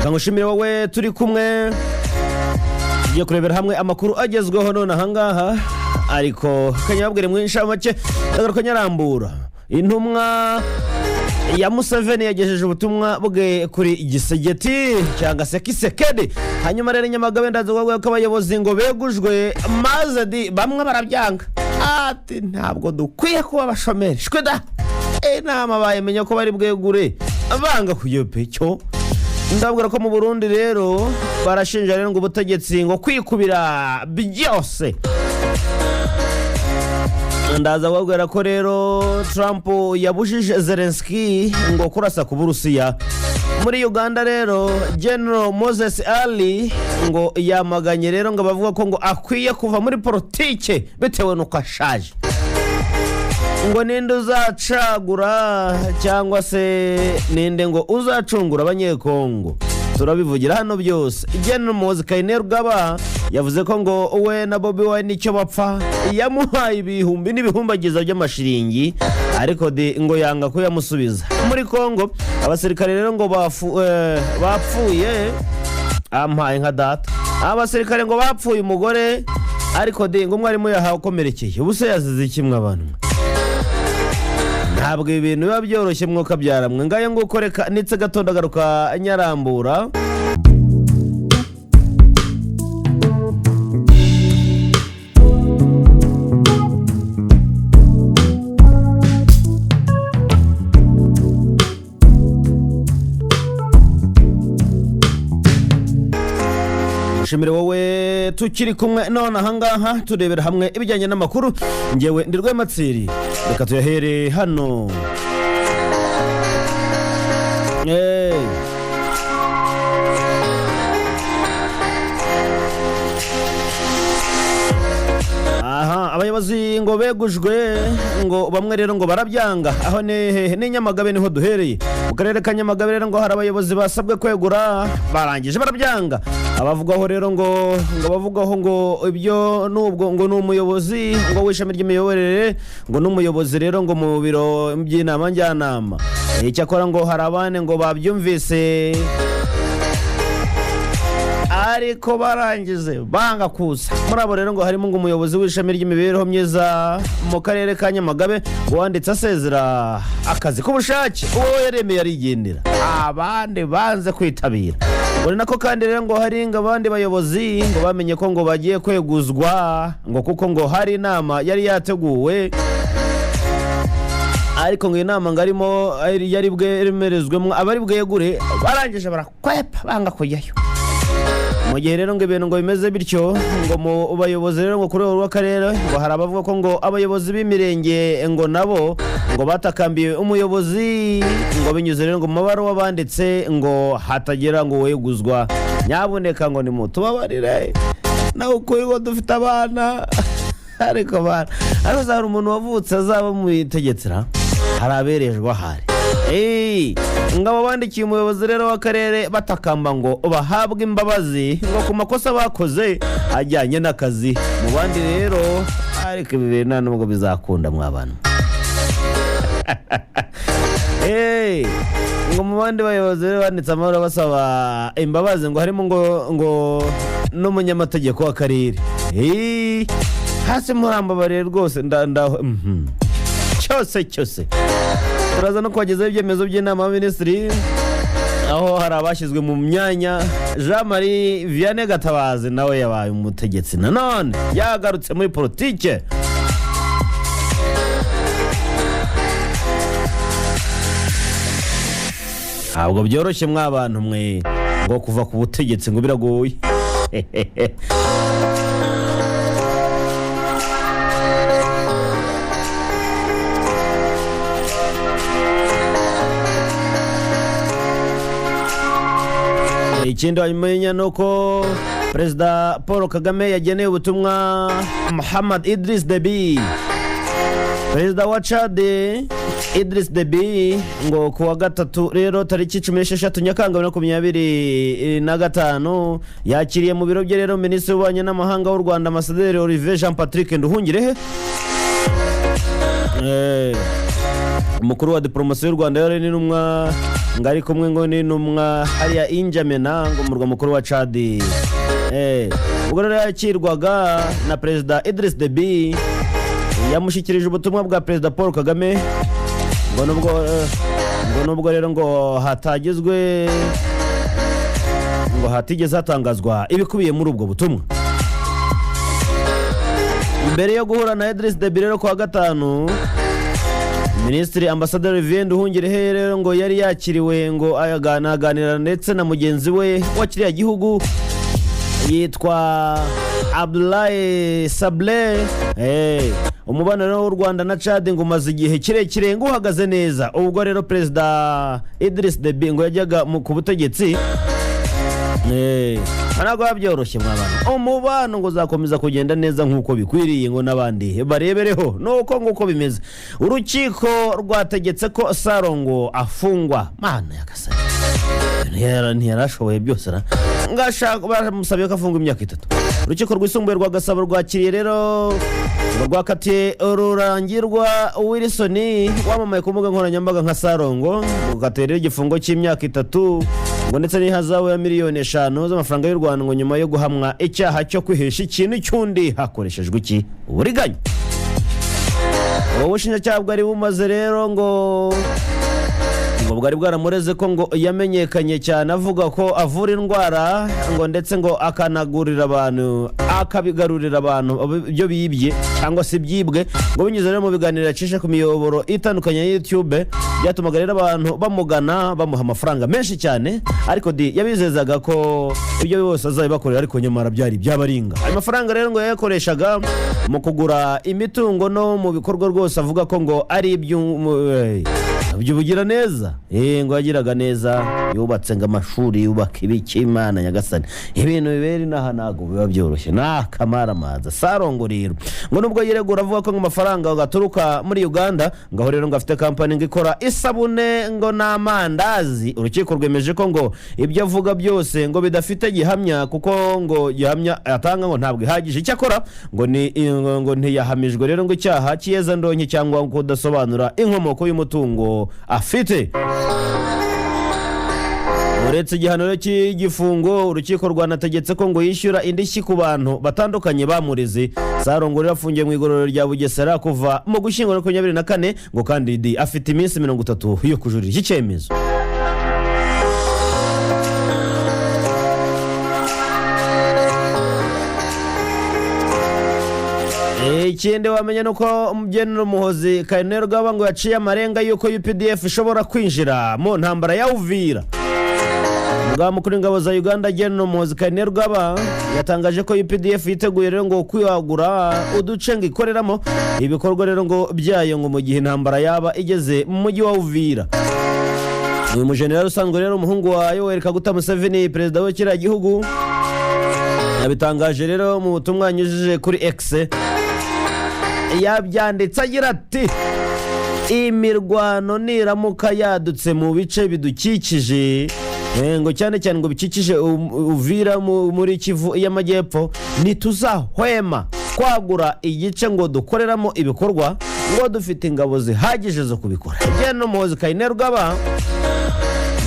Kangushimire wowe turi kumwe tugiye kurebera hamwe amakuru agezweho none ahangaha ariko kanyabwire mwinsha make ndagaruka nyarambura intumwa ya Museveni yagejeje ubutumwa bwe kuri Gisegeti cyangwa se Kisekedi hanyuma rero Nyamagabe ndavuga ko abayobozi ngo begujwe maze bamwe barabyanga ati ntabwo dukwiye kuba abashomeri shweda inama bayemenya ko bari bwegure abanga kuyope cyo ndabwira ko mu Burundi rero barashinja rero ngo ubutegetsi ngo kwikubira byose ndaza kubabwira ko rero Trump yabujije Zelensky ngo kurasa ku Burusiya muri Uganda rero General Moses Ali ngo yamaganye rero ngo bavuga ko ngo akwiye kuva muri politike bitewe nuko ashaje ngo ninde uzacagura cyangwa se ninde ngo uzacungura abanyekongo turabivugira hano byose General Moses Kainerugaba yavuze ko ngo we na Bobi Wine nicyo bapfa yamuhaye ibihumbi n'ibihumbagiza by'amashiringi ariko ngo yanga ko yamusubiza muri Kongo abasirikare rero ngo bapfuye ampaye nka data abasirikare ngo bapfuye umugore ariko ngo mwarimu yahawe ukomerekeye ubuse yazize kimwe abantu ntabwo ibintu biba byoroshye mwuka byaramwe ngaye ngo ukoreka nitse gatondo garuka nyarambura shimire wowe tukiri kumwe none ahangaha turebera hamwe ibijyanye n'amakuru ngewe ndi Rwematsiri reka tuyahere hano abayobozi ngo begujwe ngo bamwe rero ngo barabyanga aho ni Nyamagabe niho duhereye mu karere ka Nyamagabe rero ngo hari abayobozi basabwe kwegura barangije barabyanga abavugaho rero ngo bavugaho ngo ibyo nubwo ngo n'umuyobozi ngo wishami ry'imiyoborere ngo n'umuyobozi rero ngo mu biro by'inama njyanama icyakora ngo hari abane ngo babyumvise ariko barangize banga kuza muri abo rero ngo harimo ngo umuyobozi w'ishami ry'imibereho myiza mu karere ka Nyamagabe ngo wanditse asezera akazi k'ubushake uwo yaremeye arigendera abandi banze kwitabira uri nako kandi rero ngo hari abandi bayobozi ngo bamenye ko ngo bagiye kweguzwa ngo kuko ngo hari inama yari yateguwe ariko ngo inama ngarimo yari bwemerezwemo abari bwegure barangije barakwepa banga kujyayo mu gihe rero ngo ibintu ngo bimeze bityo ngo mu bayobozi rero ngo kuri uwo karere ngo hari abavuga ko ngo abayobozi b'imirenge ngo nabo ngo batakambiye umuyobozi ngo binyuze rero ngo mu mabaruwa banditse ngo hatagira ngo weguzwa nyabuneka ngo nimutubabarire nawe ukuri ngo dufite abana ariko hari umuntu wavutse azaba mu itegetsera hari aberejwe ahari ngo abo bandikiye umuyobozi rero w'akarere batakamba ngo bahabwe imbabazi ngo ku makosa bakoze ajyanye n'akazi mu bandi rero ariko ibi bintu nubwo bizakunda mwabana ngo mu bandi bayobozi rero banditse amahoro basaba imbabazi ngo harimo ngo n'umunyamategeko w'akarere hasi murambabarire rwose cyose turaza no kubagezaho ibyemezo by'inama y'abaminisitiri aho hari abashyizwe mu myanya Jean-Marie Vianney Gatabazi nawe yabaye umutegetsi nanone yagarutse muri politike ntabwo byoroshye mw'abantu mwe ngo kuva ku butegetsi ngo biragoye ikindi wamenya nuko Perezida Paul Kagame yageneye ubutumwa Mohamed Idriss Deby Perezida wa Chad Idriss Deby ngo kuwa gatatu rero tariki 16 Nyakanga 2025 yakiriye mu biro bye rero Minisitiri w'Ububanyi n'Amahanga w'u Rwanda Ambasaderi Olivier Jean Patrick Nduhungirehe umukuru wa diplomasi y'u Rwanda yari n'intumwa ngari kumwe ngo n'intumwa hariya Injamena ngo murwa mukuru wa Chad. Ubwo rero yakirwaga na Perezida Idriss Deby, yamushyikirije ubutumwa bwa Perezida Paul Kagame ngo nubwo rero ngo hatigeze hatangazwa ibikubiye muri ubwo butumwa. Mbere yo guhura na Idriss Deby rero kuwa gatanu, Minisitiri Ambasaderi Vivienne Nduhungirehe rero ngo yari yakiriwe ngo aganira ndetse na mugenzi we wa kiriya gihugu yitwa Abdoulaye Sablé. Umubano rero w'u Rwanda na Chad ngo umaze igihe kirekire ngo uhagaze neza. Ubwo rero Perezida Idriss Deby ngo yajyaga ku butegetsi, ntabwo byoroshye mwabana. Umubano ngo uzakomeza kugenda neza nk'uko bikwiriye ngo n'abandi barebereho nuko nguko bimeze. Urukiko rwategetse ko Sarongo afungwa. Mana yagasana ntiyarashoboye byose ngashaka bamusabye ko afungwa imyaka 3. Urukiko rwisumbuye rwa Gasabo rwakiriye rero rwakatiye Rurangirwa Wilson wamamaye ku mbuga nkoranyambaga nka Sarongo, rukatera igifungo cy'imyaka 3 ngo ndetse n'ihazabu ya miliyoni 5 z'amafaranga y'u Rwanda ngo nyuma yo guhamwa icyaha cyo kwihesha ikintu cy'undi hakoreshejwe iki uburiganya. Ubushinjacyaha bwari bumaze rero ngo bwari bwaramureze ko ngo yamenyekanye cyane avuga ko avura indwara ngo ndetse ngo akanagurira abantu akabigarurira abantu ibyo bibye cyangwa se byibwe, ngo binyuze rero mu biganiro yacisha ku miyoboro itandukanye ya YouTube, byatumaga rero abantu bamugana bamuha amafaranga menshi cyane, ariko yabizezaga ko ibyo bose azabibakorera, ariko nyamara byari byabaringa. Ayo mafaranga rero ngo yayakoreshaga mu kugura imitungo no mu bikorwa rwose avuga ko ngo ari by'ubugira neza. Ngo yagiraga neza, yubatse ngo amashuri, yubaka ibiki, Imana nyagasani ibintu bibera inaha ntago biba byoroshye n'akamaramaza. Sarongo rero ngo nubwo yiregura avuga ko ngo amafaranga gaturuka muri Uganda, ngaho rero ngo afite kampani ngo ikora isabune ngo n'amandazi. Urukiko rwemeje ko ngo ibyo avuga byose ngo bidafite gihamya, kuko ngo gihamya atanga ngo ntabwo ihagije. Icyakora ngo ntiyahamijwe rero ngo icyaha cy'iyeza ndonke cyangwa kudasobanura inkomoko y'umutungo afite. Uretse igihano cy'igifungo, urukiko rwanategetse ko ngo yishyura indishyi ku bantu batandukanye bamurize. Sarongo rero afungiye mu igororero rya Bugesera kuva mu Gushyingo 2024 ngo kandi afite iminsi 30 yo kujurira iki cyemezo. Ikindi wamenya nuko General Muhozi Kainerugaba ngo yaciye amarenga yuko UPDF ishobora kwinjira mu ntambara ya Uvira. Umugaba mukuru w'ingabo za Uganda General Muhozi Kainerugaba yatangaje ko UPDF yiteguye rero ngo kwiyagura uduce ngo ikoreramo ibikorwa rero ngo byayo ngo mu gihe intambara yaba igeze mu mujyi wa Uvira. Uyu mujenerali usanzwe rero umuhungu wa Yoweri Kaguta Museveni, perezida w'ikiriya gihugu, yabitangaje rero mu butumwa yanyujije kuri X. Yabyanditse agira ati imirwano niramuka yadutse mu bice bidukikije ngo cyane cyane ngo bikikije Uvira muri Kivu y'Amajyepfo, ntituzahwema kwagura igice ngo dukoreramo ibikorwa ngo dufite ingabo zihagije zo kubikora. General Muhozi Kainerugaba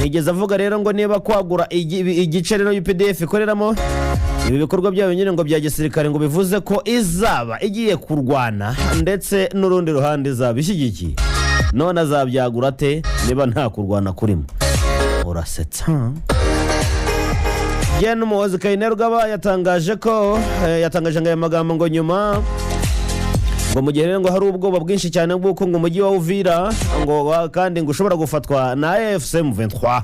nigeze avuga rero ngo niba kwagura igice rero UPDF ikoreramo ibi bikorwa byayo nyine ngo bya gisirikare, ngo bivuze ko izaba igiye kurwana ndetse n'urundi ruhande zabishyigikiye. None azabyagura ate niba nta kurwana kurimo? Urasetsa. General Muhozi Kainerugaba yatangaje aya magambo ngo nyuma ngo mu gihe ngo hari ubwoba bwinshi cyane bw'uko ngo umujyi wa Uvira ngo kandi ngo ushobora gufatwa na AFC M23.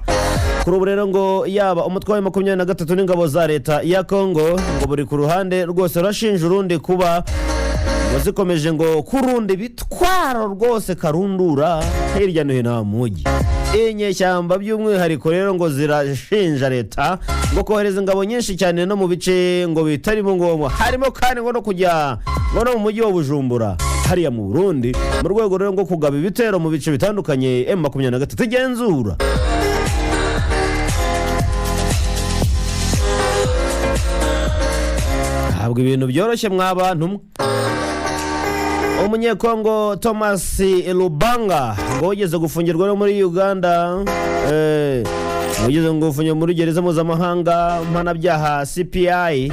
Kuri ubu rero ngo yaba umutwe wa 23 n'ingabo za leta ya Congo ngo buri ku ruhande rwose rurashinja urundi kuba ngo zikomeje ngo kurundi bitwaro rwose karundura hirya no hino mu mujyi. Inyeshyamba by'umwihariko rero ngo zirashinja leta ngo kohereza ingabo nyinshi cyane no mu bice ngo bitarimo ngombwa, harimo kandi ngo no kujya ngo no mu mujyi wa Bujumbura hariya mu Burundi, mu rwego rero ngo kugaba ibitero mu bice bitandukanye M23 igenzura. Ntabwo ibintu byoroshye mw'abantu. umunyekongo Thomas Lubanga ngo ugeze gufungirwa no muri Uganda ugeze ngo gufungirwa muri gereza mpuzamahanga mpanabyaha CPI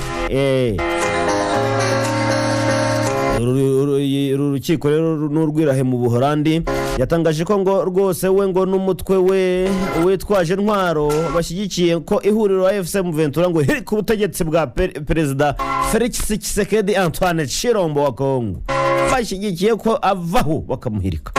urukiko rero n'urwirahe mu Buholandi yatangaje ko ngo rwose we ngo n'umutwe we witwaje intwaro bashyigikiye ko ihuriro AFC Ventura ngo ku butegetsi bwa perezida Felix Tshisekedi Antoine Chilombo wa Kongo bashyigikiye ko avaho bakamuhirika.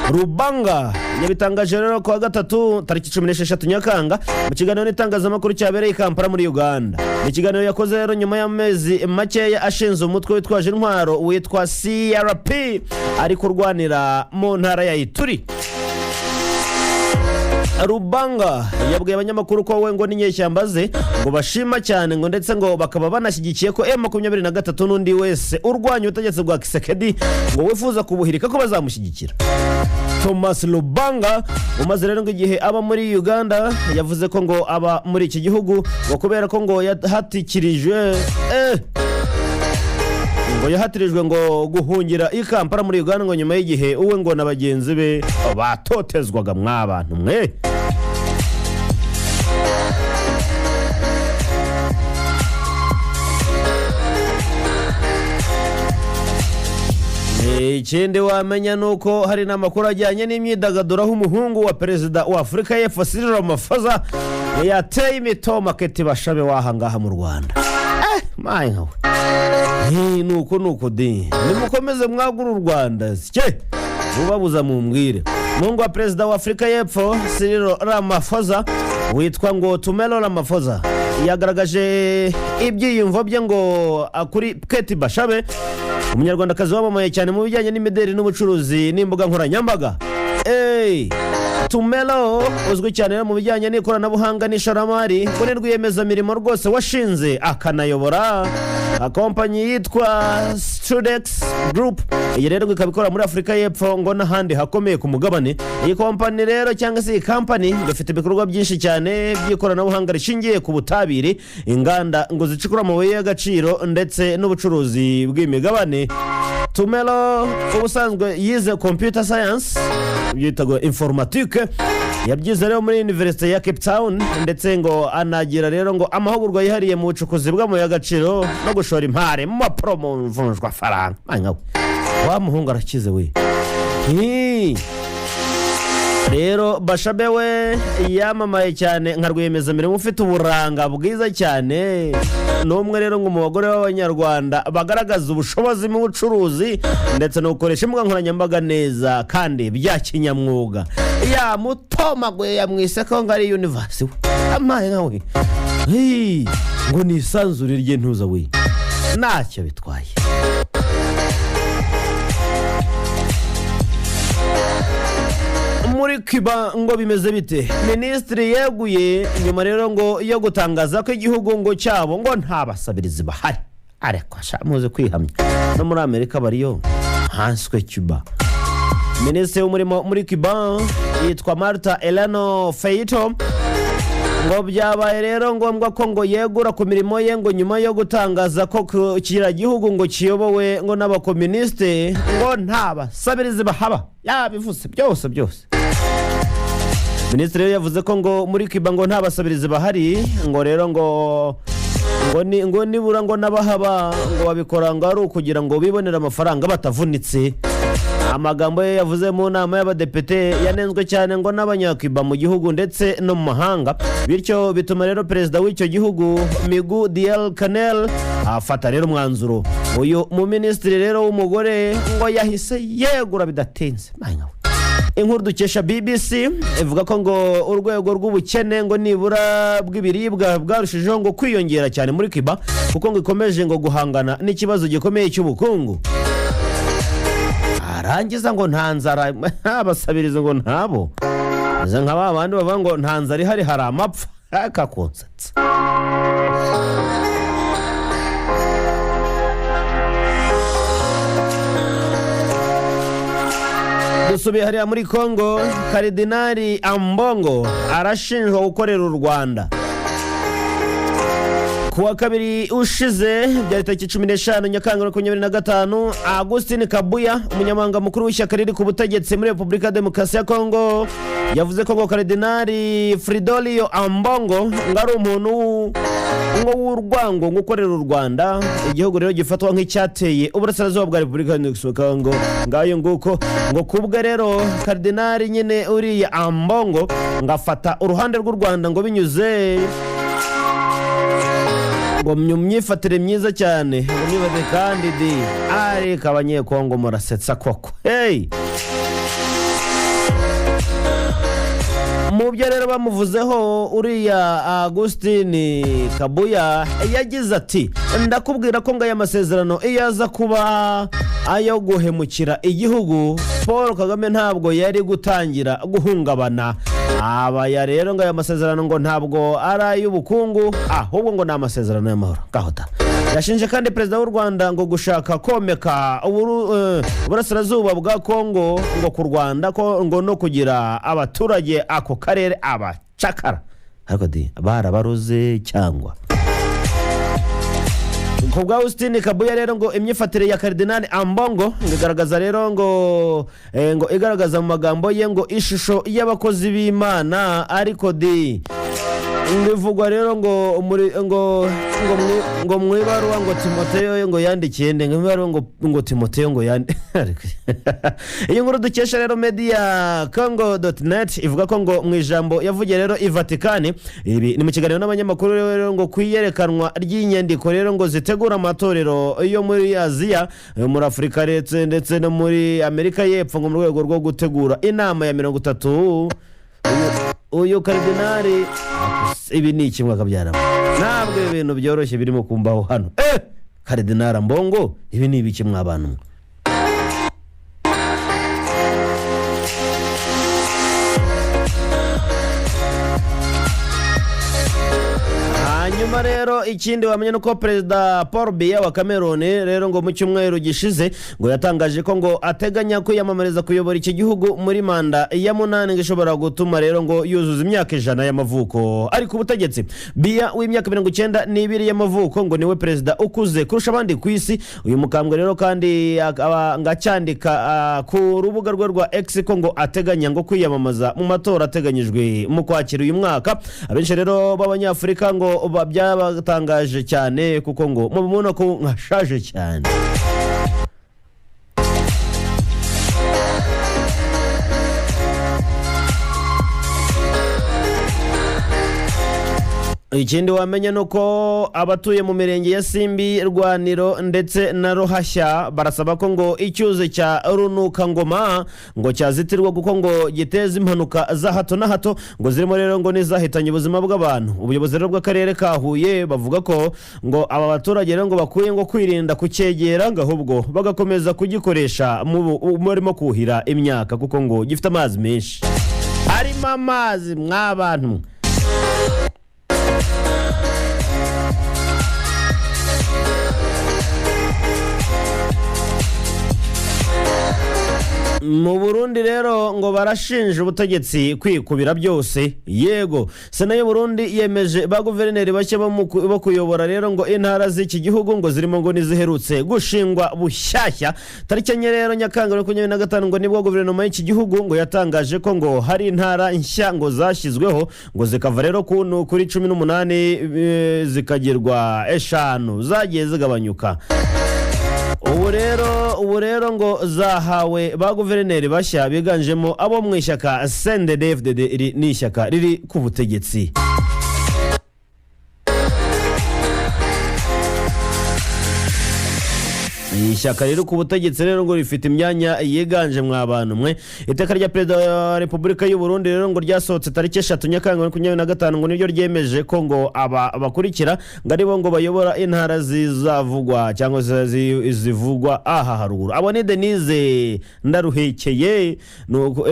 Rubanga yabitangaje rero kwa gatatu tariki 16 Nyakanga mu kiganiro n'itangazamakuru cyabereye i Kampala muri Uganda. Ikiganiro yakoze rero nyuma y'amezi makeya ashinze umutwe witwaje intwaro witwa CRP ari kurwanira mu ntara ya Ituri. Rubanga yabwiye abanyamakuru ko we ngo n'inyeshyamba ze ngo bashima cyane ngo ndetse ngo bakaba banashyigikiye ko M23 n'undi wese urwanya ubutegetsi bwa Tshisekedi ngo wifuza kubuhirika ko bazamushyigikira. Thomas Lubanga umaze rero ngo igihe aba muri Uganda yavuze ko ngo aba muri iki gihugu ngo kubera ko ngo yahatikirijwe ngo yahatirijwe ngo guhungira i Kampala muri Uganda ngo nyuma y'igihe uwe ngo na bagenzi be batotezwaga mw'abantu mwe. Ikindi wamenya nuko hari n'amakuru ajyanye n'imyidagaduro aho umuhungu wa perezida wa Afurika y'Epfo Cyril Ramaphosa yateye imitoma keti bashabe wahangaha mu Rwanda. Mayi nkawe nuko di nimukomeze mwagura u Rwanda sike mubabuza mumbwire. Umuhungu wa perezida wa Afurika y'Epfo Cyril Ramaphosa witwa ngo Tumelo Ramaphosa yagaragaje ibyiyumvo bye ngo akuri Keti Bashabe umunyarwandakazi wamamaye cyane mu bijyanye n'imideli n'ubucuruzi n'imbuga nkoranyambaga. Tumelo uzwi cyane mu bijyanye n'ikoranabuhanga n'ishoramari kuri rwiyemezamirimo rwose washinze akanayobora kompanyi yitwa Studex Group. Iyi rero ikabikora muri Afurika y'Epfo ngo n'ahandi hakomeye ku mugabane. Iyi kompanyi rero cyangwa se iyi company ifite ibikorwa byinshi cyane by'ikoranabuhanga rishingiye ku butabire, inganda ngo zicukura amabuye y'agaciro ndetse n'ubucuruzi bw'imigabane. Tumelo ubusanzwe yize computer science byitago informatique yabyize rero muri University ya Cape Town ndetse ngo anagira rero ngo amahugurwa yihariye mu bucukuzi bw'amabuye y'agaciro no gushora impare mu promo mvunjwa faranga. Mangawe wa muhungu arakize we. Rero Bashabe we yamamaye cyane nka rwiyemezamirimo ufite uburanga bwiza cyane n'umwe rero ngo mu bagore b'Abanyarwanda bagaragaza ubushobozi mu bucuruzi ndetse no gukoresha imbuga nkoranyambaga neza kandi bya kinyamwuga. Ya mutomagwe yamwise ko ngo ari universe we amaye nkawe ngo nisanzure rye ntuza we ntacyo bitwaye. Muri Cuba ngo bimeze bite? Minisitiri yeguye nyuma rero ngo yo gutangaza ko igihugu ngo cyabo ngo nta basabirizi bahari. Ariko ashamuze kwihamya no muri Amerika bariyo hanswe Cuba. Minisitiri w'umurimo muri Cuba yitwa Marta Eleno Feito ngo byabaye rero ngombwa ko ngo yegura ku mirimo ye ngo nyuma yo gutangaza ko kira gihugu ngo kiyobowe ngo n'abakomuniste ngo nta basabirizi bahaba. Yabivuze byose. Minisitiri yavuze ko ngo muri Cuba ngo nta basabirizi bahari ngo rero ngo nibura ngo nabahaba ngo babikora ngo ari ukugira ngo bibonere amafaranga batavunitse. Amagambo ye yavuze mu nama y'abadepite yanenzwe cyane ngo n'abanyakiba mu gihugu ndetse no mu mahanga, bityo bituma rero perezida w'icyo gihugu Miguel Diaz-Canel afata rero umwanzuro. Uyu mu minisitiri rero w'umugore ngo yahise yegura bidatinze. Inkuru dukesha BBC ivuga ko ngo urwego rw'ubukene ngo nibura bw'ibiribwa bwarushijeho ngo kwiyongera cyane muri Cuba kuko ngo ikomeje ngo guhangana n'ikibazo gikomeye cy'ubukungu. Arangiza ngo nta nzara abasabiriza ngo ntabo aza nka babandi bavuga ngo nta nzara ihari hari amapfa akakonsatsa. Dusubiye hariya muri Congo, Karidinali Ambongo arashinjwa gukorera u Rwanda. kuwa kabiri ushize byari tariki 15 Nyakanga 2025 Augustin Kabuya umunyamabanga mukuru w'ishyaka riri ku butegetsi muri Repubulika ya Demokarasi ya Kongo yavuze ko ngo Kardinali Fridolin Ambongo ngari umuntu w'urwango gukorera u Rwanda igihugu rero gifatwa nk'icyateye uburasirazuba bwa Repubulika ya Demokarasi ya Kongo ngayo nguko ngo kubwe rero Kardinali nyine uriya Ambongo ngafata uruhande rw'u Rwanda ngo binyuze ngo myifatire myiza cyane nibaze kandi di ariko abanyekongo murasetsa koko hey mu byo rero bamuvuzeho uriya Augustin Kabuya yagize ati ndakubwira ko ngaya amasezerano iyo aza kuba ayo guhemukira igihugu Paul Kagame ntabwo yari gutangira guhungabana abaya rero ngaya amasezerano ngo ntabwo ari ay'ubukungu ahubwo ngo ni amasezerano y'amahoro gahota yashinje kandi perezida w'u Rwanda ngo gushaka komeka uburasirazuba bwa Kongo ngo ku Rwanda ko ngo no kugira abaturage ako karere abacakara ariko di barabaruze cyangwa kubwa Augustin Kabuya rero ngo imyifatire ya Kardinali Ambongo ngigaragaza rero ngo igaragaza mu magambo ye ngo ishusho y'abakozi b'Imana ariko di ngivugwa rero ngo muri ngo mwibaruwa ngo Timoteyo ngo yandikiye mwibaruwa ngo Timoteyo ngo iyi nkuru dukesha rero media congo.net ivuga ko ngo mu ijambo yavugiye rero i Vatican ibi ni mu kiganiro n'abanyamakuru rero ngo kwiyerekanwa ry'inyandiko rero ngo zitegura amatorero yo muri Aziya muri Afurika ndetse no muri Amerika y'Epfo ngo mu rwego rwo gutegura inama ya 30 uyu Kardinali ibi ni kimwe akabyaramo ntabwo ibintu byoroshye birimo kumbaho hano Kardinali Ambongo ibi ni ibiki mwabantu hanyuma rero ikindi wamenye nuko Perezida Paul Biya wa Cameroon rero ngo mu cyumweru gishize ngo yatangaje ko ngo ateganya kwiyamamariza kuyobora iki gihugu muri manda ya 8 ngishobora gutuma rero ngo yuzuza imyaka 100 y'amavuko ari ku butegetsi. Biya w'imyaka 92 y'amavuko ngo niwe perezida ukuze kurusha abandi ku isi. Uyu mukambwe rero kandi ngacyandika ku rubuga rwe rwa X ko ngo ateganya ngo kwiyamamaza mu matora ateganyijwe mu kwakira uyu mwaka. Abenshi rero b'abanyafurika ngo byabatangaje cyane kuko ngo mubona ko nkashaje cyane. Ikindi wamenye nuko abatuye mu mirenge ya Simbi, Rwaniro ndetse na Rohashya barasaba ko ngo icyuzi cya Runuka Ngoma ngo cyazitirwa kuko ngo giteza impanuka za hato na hato ngo zirimo rero ngo nizahitanye ubuzima bw'abantu. Ubuyobozi rero bw'akarere ka Huye bavuga ko ngo aba baturage rero ngo bakuye ngo kwirinda kucyegera ngo ahubwo bagakomeza kugikoresha murimo kuhira imyaka kuko ngo gifite amazi menshi. Harimo amazi mw'abantu. Mu Burundi rero ngo barashinja ubutegetsi kwikubira byose. Yego Sena y'u Burundi yemeje ba guverineri bashya bo kuyobora rero ngo intara z'iki gihugu ngo zirimo ngo niziherutse gushingwa bushyashya. Tariki enye rero Nyakanga 2025 ngo nibwo guverinoma y'iki gihugu ngo yatangaje ko ngo hari intara nshya ngo zashyizweho ngo zikava rero kuri 18 zikagirwa 5 zagiye zigabanyuka. Ubu rero ngo zahawe ba guverineri bashya biganjemo abo mu ishyaka CNDD-FDD ni ishyaka riri ku butegetsi. Ishyaka riri ku butegetsi rero ngo rifite imyanya yiganje mw'abantu mwe. Iteka rya Perezida wa Repubulika y'u Burundi rero ngo ryasohotse tariki 3 Nyakanga 2025 ngo niryo ryemeje ko ngo abakurikira ngo aribo ngo bayobora intara zizavugwa cyangwa zivugwa aha haruguru. Abo ni Denise Ndaruhekeye nuko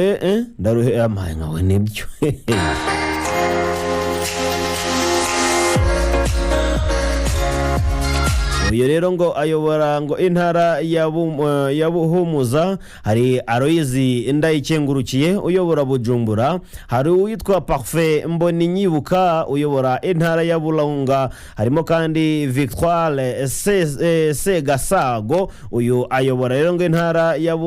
amaye nkawe nibyo. uyu rero ngo ayobora ngo intara ya Buhumuza, hari Aloyizi Ndayikengurukiye uyobora Bujumbura, hari uwitwa Parfait Mboninyibuka uyobora intara ya Burunga, harimo kandi Victoire Segasago uyu ayobora rero ngo intara ya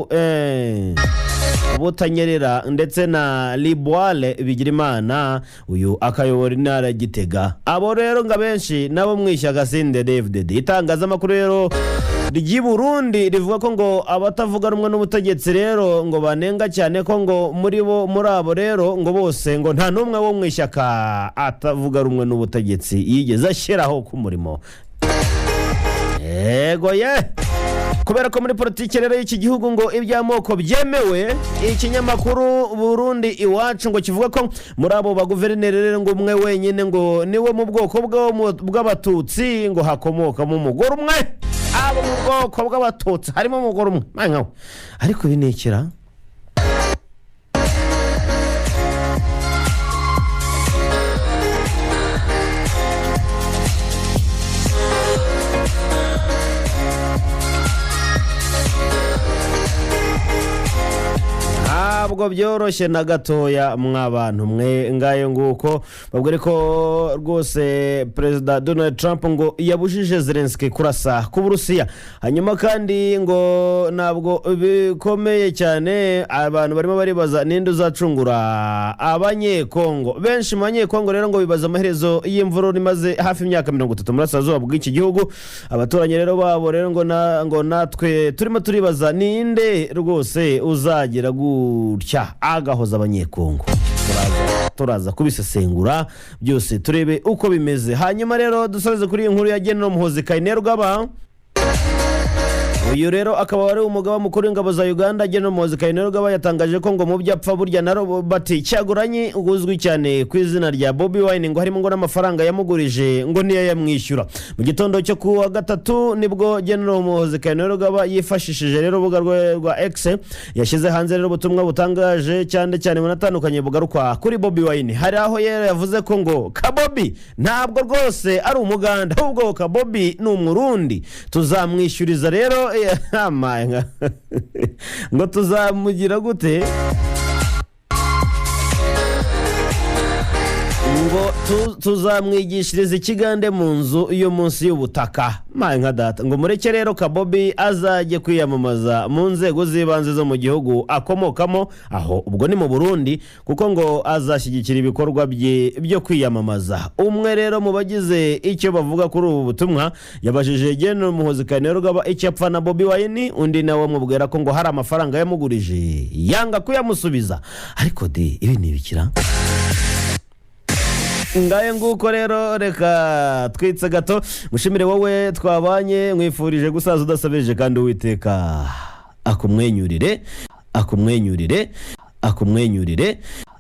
Butanyerera, ndetse na Liboire Bigirimana uyu akayobora intara Gitega. Abo rero ngo abenshi nabo mwishyaka Sinde David. Itangazamakuru rero ry'i Burundi rivuga ko ngo abatavuga rumwe n'ubutegetsi rero ngo banenga cyane ko ngo muri abo rero ngo bose ngo nta numwe wo mwishyaka atavuga rumwe n'ubutegetsi yigeze ashyiraho ku murimo. Yego kubera ko muri politiki rero y'iki gihugu ngo iby'amoko byemewe, ikinyamakuru Burundi Iwacu ngo kivuga ko muri abo baguverineri rero ngo umwe wenyine ngo niwe mu bwoko bw'abatutsi ngo hakomokamo umugore umwe. Abo mu bwoko bw'abatutsi harimo umugore umwe. Ariko ibi ni ikira ntabwo byoroshye na gatoya mw'abantu mwe ngayo nguko babwire ko rwose Perezida Donald Trump ngo yabujije Zelensky kurasa ku Burusiya. Hanyuma kandi ngo ntabwo bikomeye cyane, abantu barimo baribaza ninde uzacungura Abanyekongo. Benshi mu Banyekongo rero ngo bibaza amaherezo y'imvururu imaze hafi imyaka 30 muri Asazuba bw'iki gihugu. Abaturanyi rero babo rero ngo natwe turimo turibaza ninde rwose uzagira gutya agahoza Abanyekongo. Turaza kubisesengura byose turebe uko bimeze. Hanyuma rero dusoreze kuri inkuru ya General Muhoozi Kainerugaba. Uyu rero akaba ari umugaba mukuru w'ingabo za Uganda. General Muhoozi Kainerugaba yatangaje ko ngo mu byapfa burya na Robert Kyagulanyi uzwi cyane ku izina rya Bobi Wine ngo harimo ngo n'amafaranga yamugurije ngo niyo yamwishyura. Mu gitondo cyo ku wa gatatu nibwo General Muhoozi Kainerugaba yifashishije rero urubuga rwa X yashyize hanze rero ubutumwa butangaje cyane bunatandukanye bugaruka kuri Bobi Wine. Hari aho yero yavuze ko ngo Kabobi ntabwo rwose ari umuganda, ahubwo Kabobi ni umurundi, tuzamwishyuriza rero ngo tuzamugira gute ngo tuzamwigishiriza ikigande mu nzu yo munsi y'ubutaka. Nka data ngo mureke rero Kabobi azajye kwiyamamaza mu nzego z'ibanze zo mu gihugu akomokamo, aho ubwo ni mu Burundi, kuko ngo azashyigikira ibikorwa bye byo kwiyamamaza. Umwe rero mu bagize icyo bavuga kuri ubu butumwa yabajije General Muhoozi Kainerugaba icyo apfa na Bobi Wine, undi nawe amubwira ko ngo hari amafaranga yamugurije yanga kuyamusubiza. Ariko ibi ni ibikira ngaye nguko rero. Reka twitse gato mushimire wowe twabanye, mwifurije gusaza udasabirije kandi Uwiteka akumwenyurire.